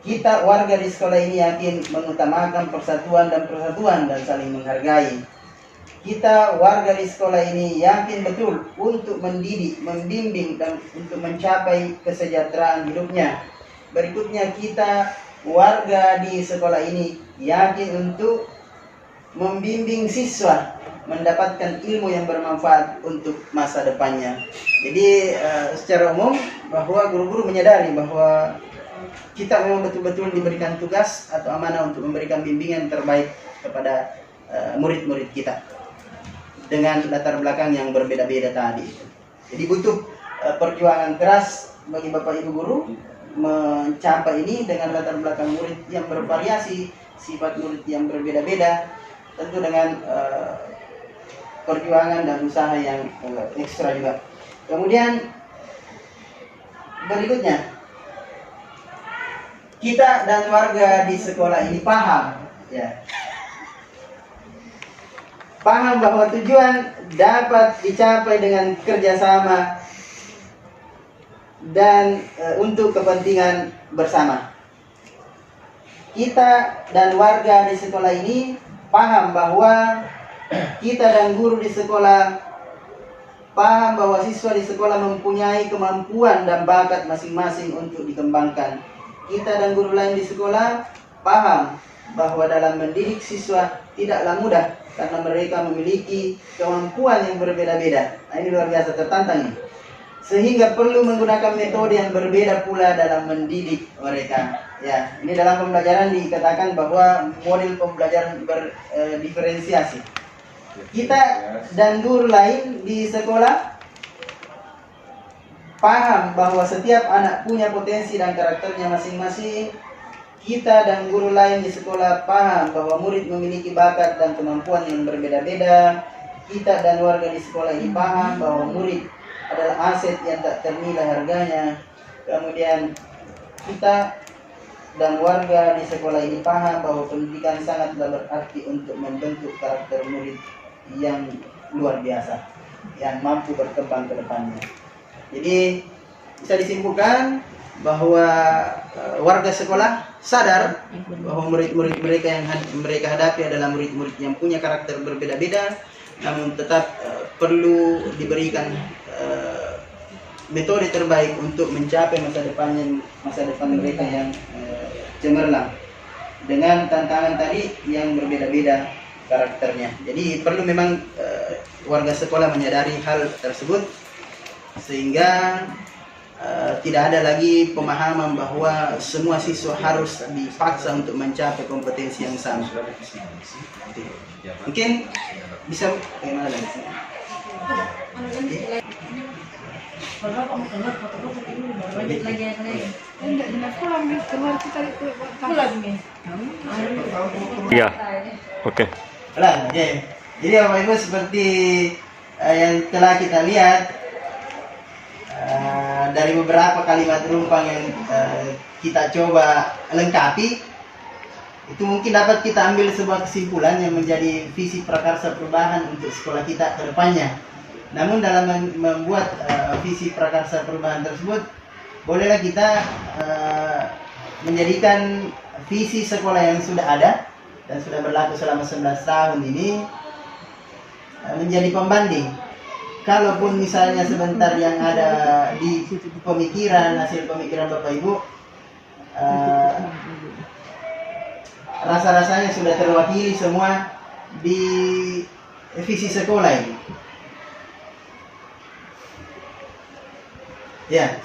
Kita warga di sekolah ini yakin mengutamakan persatuan dan saling menghargai. kita warga di sekolah ini yakin betul untuk mendidik, membimbing, dan untuk mencapai kesejahteraan hidupnya. Berikutnya, kita warga di sekolah ini yakin untuk membimbing siswa mendapatkan ilmu yang bermanfaat untuk masa depannya. Jadi secara umum bahwa guru-guru menyadari bahwa kita memang betul-betul diberikan tugas atau amanah untuk memberikan bimbingan terbaik kepada murid-murid kita dengan latar belakang yang berbeda-beda tadi. Jadi butuh perjuangan keras bagi Bapak Ibu guru mencapai ini dengan latar belakang murid yang bervariasi, sifat murid yang berbeda-beda, tentu dengan perjuangan dan usaha yang ekstra juga. Kemudian berikutnya, kita dan warga di sekolah ini paham, ya, paham bahwa tujuan dapat dicapai dengan kerjasama dan untuk kepentingan bersama. Kita dan warga di sekolah ini paham bahwa kita dan guru di sekolah paham bahwa siswa di sekolah mempunyai kemampuan dan bakat masing-masing untuk dikembangkan. Kita dan guru lain di sekolah paham bahwa dalam mendidik siswa tidaklah mudah karena mereka memiliki kemampuan yang berbeda-beda. Nah, ini luar biasa, tertantang ini. Sehingga perlu menggunakan metode yang berbeda pula dalam mendidik mereka. Ya, ini dalam pembelajaran dikatakan bahwa model pembelajaran berdiferensiasi. Kita dan guru lain di sekolah paham bahwa setiap anak punya potensi dan karakternya masing-masing. Kita dan guru lain di sekolah paham bahwa murid memiliki bakat dan kemampuan yang berbeda-beda. Kita dan warga di sekolah ini paham bahwa murid adalah aset yang tak ternilai harganya. Kemudian kita dan warga di sekolah ini paham bahwa pendidikan sangatlah berarti untuk membentuk karakter murid yang luar biasa, yang mampu berkembang ke depannya. Jadi bisa disimpulkan bahwa warga sekolah sadar bahwa murid-murid mereka yang mereka hadapi adalah murid-murid yang punya karakter berbeda-beda, namun tetap perlu diberikan metode terbaik untuk mencapai masa depan mereka yang cemerlang dengan tantangan tadi yang berbeda-beda karakternya. Jadi perlu memang warga sekolah menyadari hal tersebut sehingga tidak ada lagi pemahaman bahwa semua siswa harus dipaksa untuk mencapai kompetensi yang sama. Mungkin bisa bagaimana lagi? Iya, oke. Jadi Bapak Ibu seperti yang telah kita lihat dari beberapa kalimat rumpang yang kita coba lengkapi, itu mungkin dapat kita ambil sebuah kesimpulan yang menjadi visi prakarsa perubahan untuk sekolah kita ke depannya. Namun dalam membuat visi prakarsa perubahan tersebut, bolehlah kita menjadikan visi sekolah yang sudah ada dan sudah berlaku selama 11 tahun ini menjadi pembanding. Kalaupun misalnya sebentar yang ada di pemikiran, hasil pemikiran Bapak Ibu rasa-rasanya sudah terwakili semua di visi sekolah ini. Ya,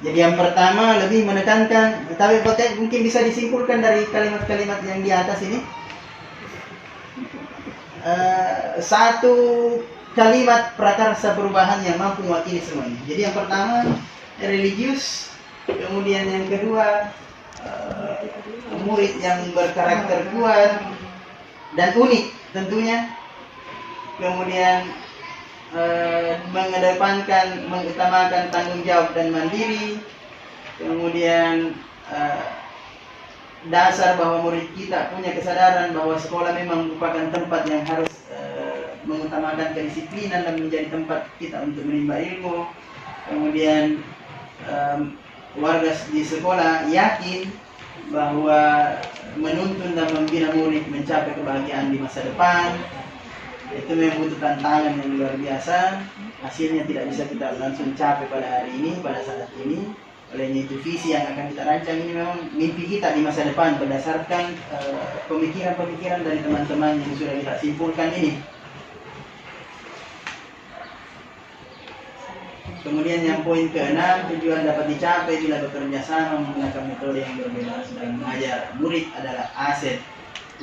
jadi yang pertama lebih menekankan, tapi mungkin bisa disimpulkan dari kalimat-kalimat yang di atas ini. Satu kalimat prakarsa perubahan yang mampu mewakili semuanya. Jadi yang pertama religius, kemudian yang kedua murid yang berkarakter kuat dan unik tentunya, kemudian mengutamakan tanggung jawab dan mandiri, kemudian dasar bahwa murid kita punya kesadaran bahwa sekolah memang merupakan tempat yang harus mengutamakan kedisiplinan dan menjadi tempat kita untuk menimba ilmu. Kemudian warga di sekolah yakin bahwa menuntun dan membina murid mencapai kebahagiaan di masa depan. Itu membutuhkan tantangan yang luar biasa. Hasilnya tidak bisa kita langsung capai pada hari ini, pada saat ini. Olehnya itu visi yang akan kita rancang ini memang mimpi kita di masa depan berdasarkan pemikiran-pemikiran dari teman-teman yang sudah kita simpulkan ini. Kemudian yang poin ke-6, tujuan dapat dicapai bila bekerja sama menggunakan metode yang berbeda sedang mengajar. Murid adalah aset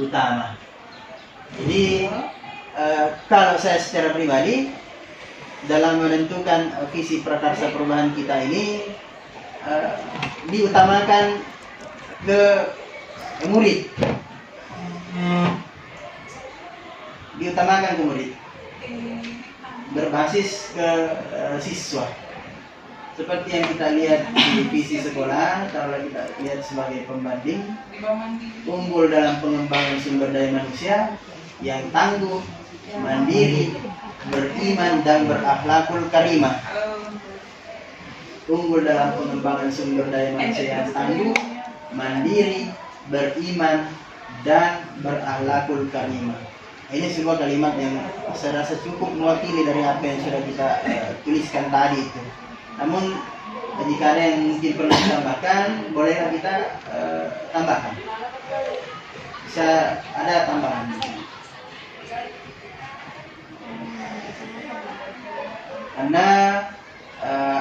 utama. Jadi kalau saya secara pribadi dalam menentukan visi prakarsa perubahan kita ini diutamakan ke murid, berbasis ke siswa. Seperti yang kita lihat di visi sekolah, kalau kita lihat sebagai pembanding, unggul dalam pengembangan sumber daya manusia yang tangguh, mandiri, beriman dan berakhlakul karimah. Unggul dalam pengembangan sumber daya manusia yang tangguh, mandiri, beriman, dan berakhlakul karimah. Ini sebuah kalimat yang saya rasa cukup mewakili dari apa yang sudah kita tuliskan tadi itu. Namun jika ada yang mungkin perlu ditambahkan, bolehlah kita tambahkan. Bisa ada tambahan. Karena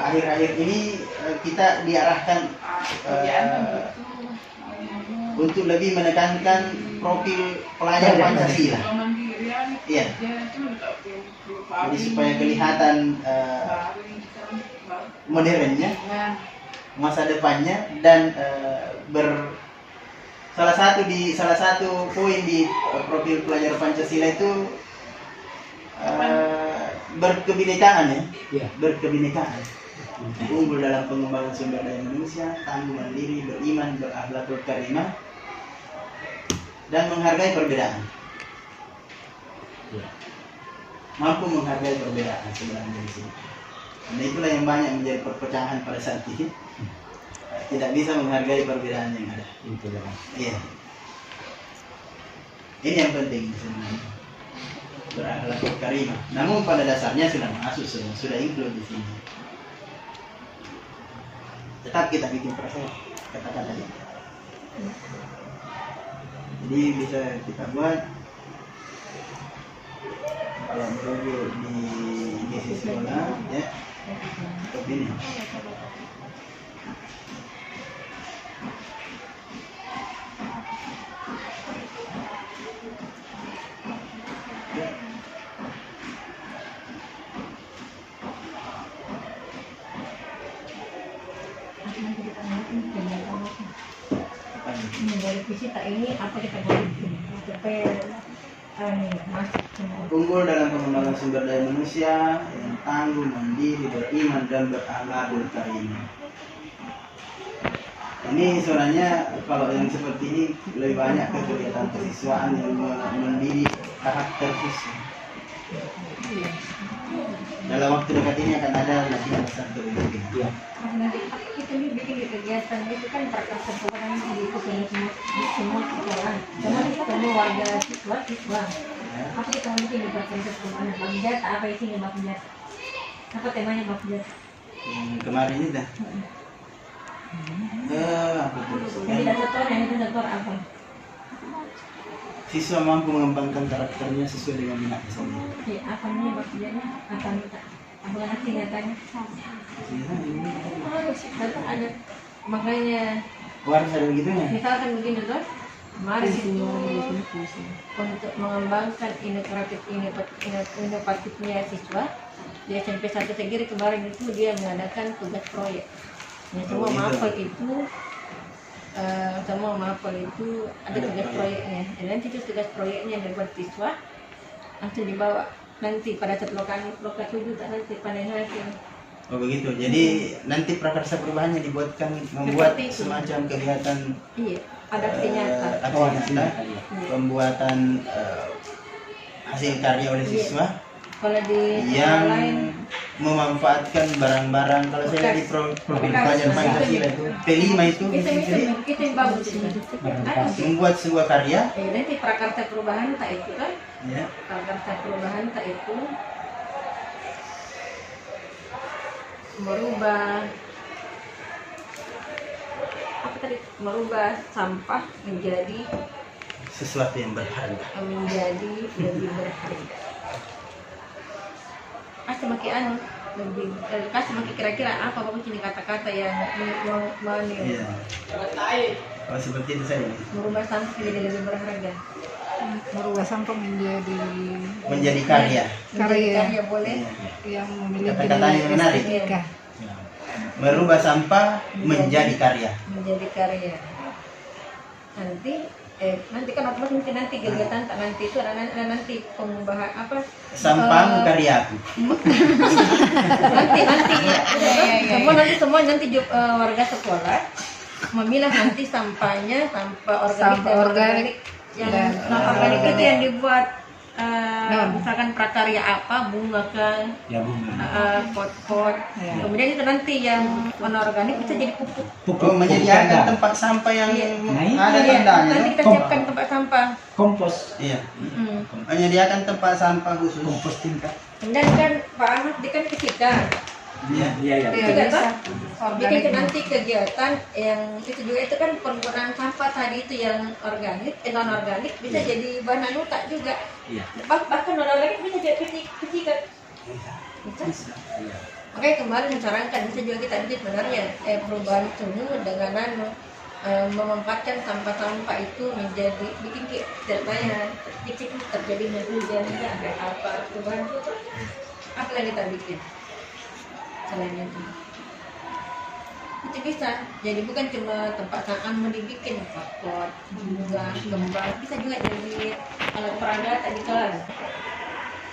akhir-akhir ini kita diarahkan untuk lebih menekankan profil pelajar Pancasila. Iya. Jadi supaya kelihatan modernnya, masa depannya, dan salah satu poin di profil pelajar Pancasila itu berkebinekaan ya. Berkebinekaan. Unggul dalam pengembangan sumber daya manusia, tangguh, mandiri, beriman, berakhlakul karimah, dan menghargai perbedaan. Mampu menghargai perbedaan sebenarnya di sini. Karena itulah yang banyak menjadi perpecahan pada saat ini. Tidak bisa menghargai perbedaan yang ada. Iya. Ini yang penting sebenarnya. Berakhlakul karimah. Namun pada dasarnya sudah masuk, sudah include di sini. Tetap kita bikin proses kata-kata tadi. Jadi bisa kita buat kalau merujuk di sisi sekolah ya seperti ini. Dari visi tak ini apa kita bikin supaya masuk semua. Unggul dalam pengembangan sumber daya manusia yang tangguh, mandiri, beriman, dan berakhlakul karimah. Ini sebenarnya kalau yang seperti ini lebih banyak ke kegiatan kesiswaan yang mendidik karakter siswa. Dalam waktu dekat ini akan ada latihan dasar kepemimpinan. Nanti kita ini bikin kegiatan itu kan prakarsa perubahan yang diikuti di semua sekolah. Semua warga siswa. Apa kita bikin di prakarsa perubahan Bakjat? Apa isinya Bakjat? Apa temanya Bakjat? Kemarin ini dah. Jadi dasar yang itu dasar apa? Siswa mampu mengembangkan karakternya sesuai dengan minatnya sendiri. Ya, apa nih Bakjatnya? Apa minta? Apa nanti nyatanya? Betul ada. Makanya Harus ada begitunya. misalkan begini tuh, kemarin itu untuk mengembangkan inovatifnya siswa di SMP 1 Segiri kemarin itu dia mengadakan tugas proyek. Yang semua mapel itu ada tugas proyeknya. Dan nanti itu tugas proyeknya yang dibuat siswa langsung dibawa nanti pada saat lokasi itu nanti panen hasil. Oh begitu. Jadi nanti prakarsa perubahannya membuat semacam kegiatan Aksi nyata. Pembuatan hasil karya oleh siswa Kalau di yang lain memanfaatkan barang-barang kalau saya lihat di program pelajaran Pancasila itu P5 itu jadi Itu yang bagus ini. membuat sebuah karya Nanti prakarsa perubahan tak itu kan? ya, Prakarsa perubahan tak itu merubah apa tadi? Merubah sampah menjadi sesuatu yang berharga. lebih berharga. Kasih maki anu lebih kasih maki kira-kira apa bagus ini kata-kata yang Iya. Kalau seperti itu saja. merubah sampah menjadi lebih berharga. Merubah sampah Menjadi karya. Karya boleh. Iya. yang memiliki Kata-katanya yang menarik. estetika. Merubah sampah menjadi karya. Menjadi karya. Nanti kan otomatis mungkin nanti kegiatan tak nanti itu ada nanti pengubahan apa Sampahmu karyaku. semua nanti warga sekolah memilah nanti sampahnya sampah organik yang dan organik itu yang dibuat daun. misalkan prakarya apa bunga kan Ya bunga. pot-pot Ya. kemudian itu nanti yang anorganik bisa jadi pupuk. Oh, menyediakan tempat sampah yang ada Iya, tandanya. nanti kita siapkan tempat sampah. Kompos. Iya. Mm. Menyediakan tempat sampah khusus. Kompos tingkat. Dan kan Pak Ahmad dia kan kita Iya. Iya ya. Iya, juga bisa. kan Organik. bikin nanti kegiatan yang itu juga itu kan penggunaan sampah tadi itu yang organik non organik bisa jadi bahan anu tak juga. Iya. Bahkan non organik bisa jadi kecikat. Bisa. Iya. Makanya kemarin menyarankan bisa juga kita ini sebenarnya perubahan suhu dengan anu memanfaatkan sampah-sampah itu menjadi bikin ceritanya kecil terjadi hujan ada apa perubahan itu apa yang kita bikin selain itu bisa jadi bukan cuma tempat saat mau dibikin pot bunga kembang bisa juga jadi alat peraga tak di kelas.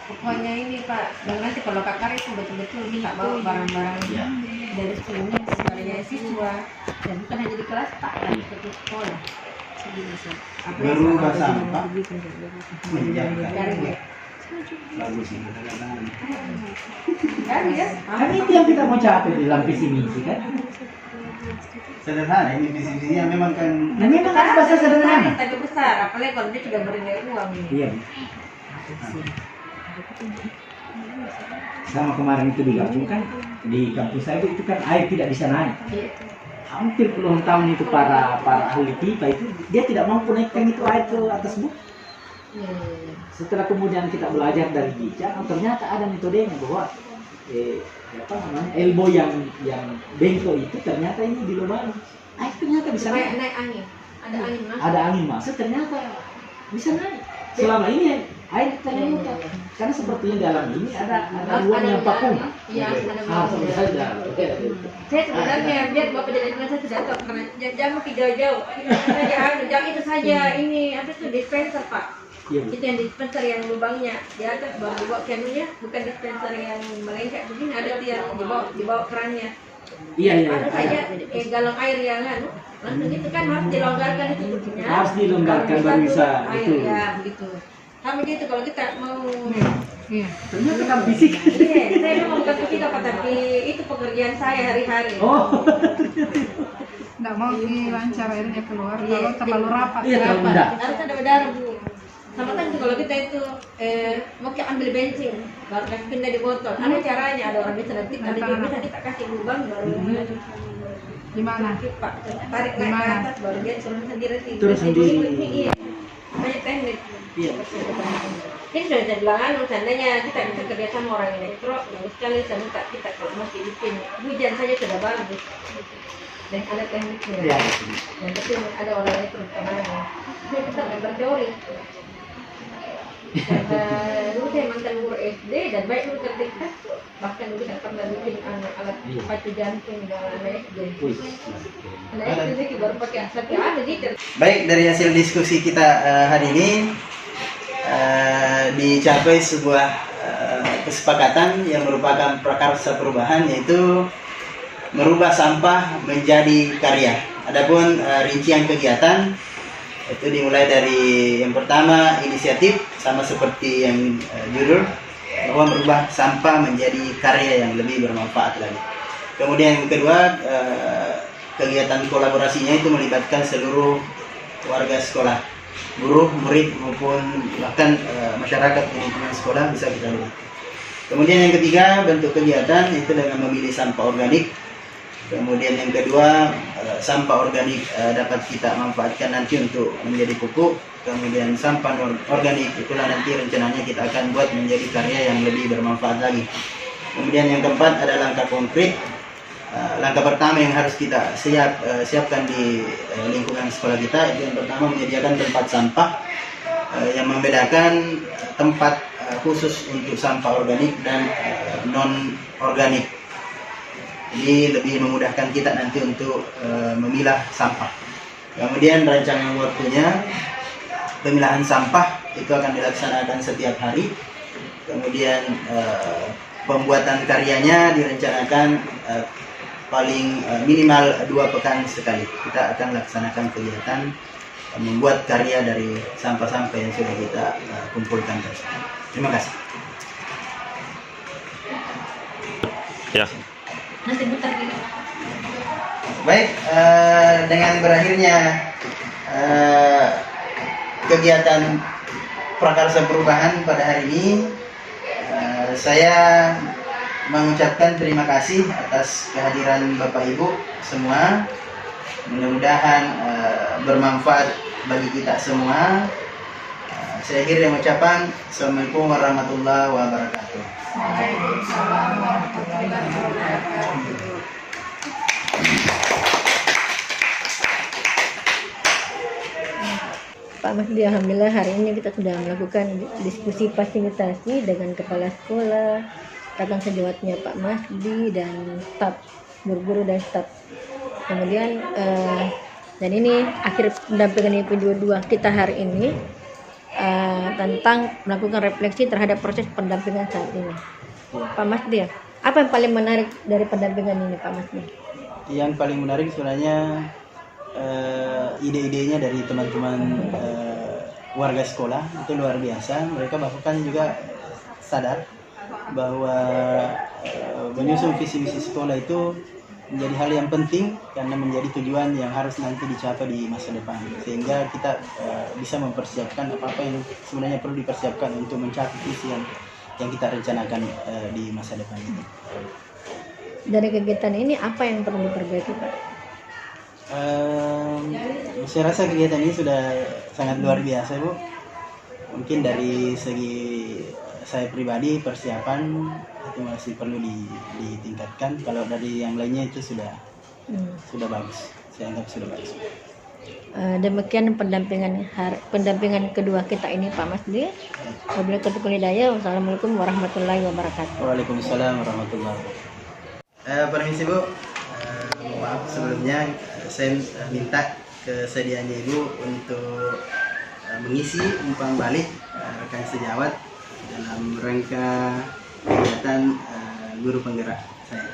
Pokoknya ini Pak, dan nanti kalau kakak itu betul-betul bisa bawa barang-barang dari sini sebagai siswa dan bukan hanya di kelas tak dan ke sekolah. Berubah sampah menjadi karya. Bagus ini. Kan ya? Kan itu yang kita mau capai dalam visi misi kan? Sederhana ini visi-visinya memang kan Nah memang harus bahasa sederhana. Tapi besar, apalagi kalau dia sudah bernilai uang ini. Iya. Sama kemarin itu dilakukan di kampus saya itu kan air tidak bisa naik. Hampir puluhan tahun itu para ahli pipa itu dia tidak mampu naikkan itu air ke atas buk. Setelah kemudian kita belajar dari Gica, ternyata ada metodenya bahwa apa namanya elbow yang bengkok itu ternyata ini dilubang. Air ternyata bisa Supaya naik. naik angin, ada angin masuk. Ada angin masuk ternyata bisa naik. Selama ini air ternyata karena sepertinya dalam ini ada ruang yang vakum. Iya, ada Harus saja. Saya sebenarnya biar Bapak jadi saya sudah tahu karena jangan pergi jauh-jauh. Jangan itu saja ini apa itu dispenser Pak. Iya, Bu. Itu yang dispenser yang lubangnya di atas baru dibawa kenunya, bukan dispenser yang melengkap begini ada tuh yang dibawa kerannya. Iya. Ada saja galon air yang anu langsung itu kan harus dilonggarkan itu begini. Harus dilonggarkan baru bisa air itu. ya begitu. Sama gitu kalau kita mau Iya. Ternyata kan fisik. iya, saya memang bukan fisika Pak, tapi itu pekerjaan saya hari-hari. Oh. Nggak mau lancar airnya keluar Iya, kalau terlalu rapat. Iya, terlalu Rapat. rendah. Harus ada berdarah Bu. Sama kan kalau kita itu mau kita ambil bensin baru kasih pindah di botol. Ada caranya, ada orang bisa nanti ada juga bisa kita kasih lubang baru Di mana? Pak tarik naik ke atas baru dia turun sendiri. Turun sendiri. Iya. Banyak teknik. Iya. Ini sudah saya bilang anu seandainya kita bisa kerja sama orang elektro, bagus sekali saya minta kita kalau masih bikin hujan saja sudah bagus. Dan ada tekniknya. Iya. Yang penting ada orang elektro kemana. Saya bisa berteori. Karena dulu saya mantan guru SD dan baik guru ketika bahkan dulu saya pernah bikin alat pacu jantung dengan anak SD. Anak SD baru pakai gitu. baik. Dari hasil diskusi kita hari ini dicapai sebuah kesepakatan yang merupakan prakarsa perubahan, yaitu merubah sampah menjadi karya. Adapun rincian kegiatan itu dimulai dari yang pertama inisiatif sama seperti yang judul bahwa merubah sampah menjadi karya yang lebih bermanfaat lagi. Kemudian yang kedua, kegiatan kolaborasinya itu melibatkan seluruh warga sekolah, guru, murid maupun bahkan masyarakat di lingkungan sekolah bisa kita lihat. Kemudian yang ketiga, bentuk kegiatan itu dengan memilih sampah organik. Kemudian yang kedua, sampah organik dapat kita manfaatkan nanti untuk menjadi pupuk. Kemudian sampah organik itulah nanti rencananya kita akan buat menjadi karya yang lebih bermanfaat lagi. Kemudian yang keempat ada langkah konkret. Langkah pertama yang harus kita siapkan di lingkungan sekolah kita itu yang pertama menyediakan tempat sampah yang membedakan tempat khusus untuk sampah organik dan non organik. Ini lebih memudahkan kita nanti untuk memilah sampah. Kemudian rancangan waktunya, pemilahan sampah itu akan dilaksanakan setiap hari. Kemudian pembuatan karyanya direncanakan paling minimal 2 pekan sekali. Kita akan laksanakan kegiatan membuat karya dari sampah-sampah yang sudah kita kumpulkan tersebut. Terima kasih. Ya. Nanti putar gitu. Baik, dengan berakhirnya kegiatan Prakarsa Perubahan pada hari ini, saya mengucapkan terima kasih atas kehadiran Bapak Ibu semua. Mudah-mudahan bermanfaat bagi kita semua. Saya akhiri dengan ucapan Assalamualaikum warahmatullahi wabarakatuh. Pak Masdi, alhamdulillah hari ini kita sudah melakukan diskusi fasilitasi dengan kepala sekolah, rekan sejawatnya Pak Masdi dan staf, guru-guru dan staf. Kemudian dan ini akhir pendampingan yang kedua kita hari ini tentang melakukan refleksi terhadap proses pendampingan saat ini. Pak Masdi, apa yang paling menarik dari pendampingan ini, Pak Masdi? Yang paling menarik sebenarnya ide-idenya dari teman-teman warga sekolah itu luar biasa. Mereka bahkan juga sadar bahwa menyusun visi-misi sekolah itu menjadi hal yang penting karena menjadi tujuan yang harus nanti dicapai di masa depan, sehingga kita bisa mempersiapkan apa-apa yang sebenarnya perlu dipersiapkan untuk mencapai visi yang kita rencanakan di masa depan ini. Dari kegiatan ini apa yang perlu diperbaiki, Pak? Saya rasa kegiatan ini sudah sangat luar biasa, Bu. Mungkin dari segi saya pribadi persiapan itu masih perlu ditingkatkan. Kalau dari yang lainnya itu sudah bagus. Saya anggap sudah bagus. Demikian pendampingan kedua kita ini, Pak Masdi. Wabillahi taufiq wal hidayah. Wassalamualaikum warahmatullahi wabarakatuh. Waalaikumsalam warahmatullahi wabarakatuh. Permisi, Bu. Maaf sebelumnya saya minta kesediaannya Ibu untuk mengisi umpan balik rekan sejawat dalam rangka kegiatan guru penggerak saya.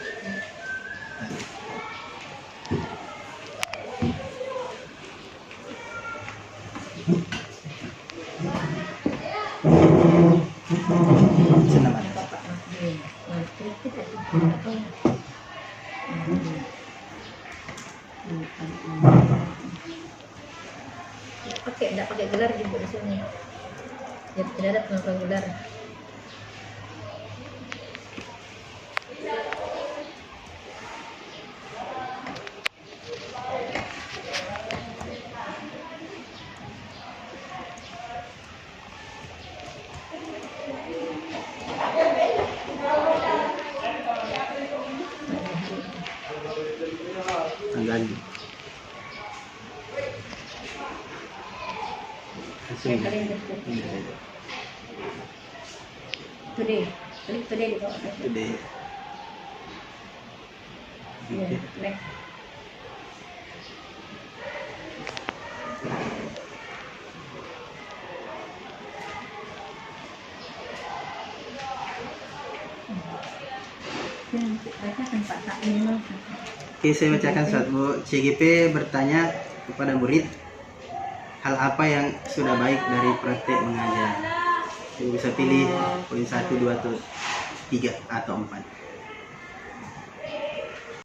Senang ada Pak. Enggak pakai gelar juga di sini. Ya, tidak ada penonton gelar. Tanggal Today. Today. Yeah, next. Oke, saya bacakan surat Bu. CGP bertanya kepada murid, hal apa yang sudah baik dari praktek mengajar? Bisa pilih poin 1, 2, atau 3 atau 4.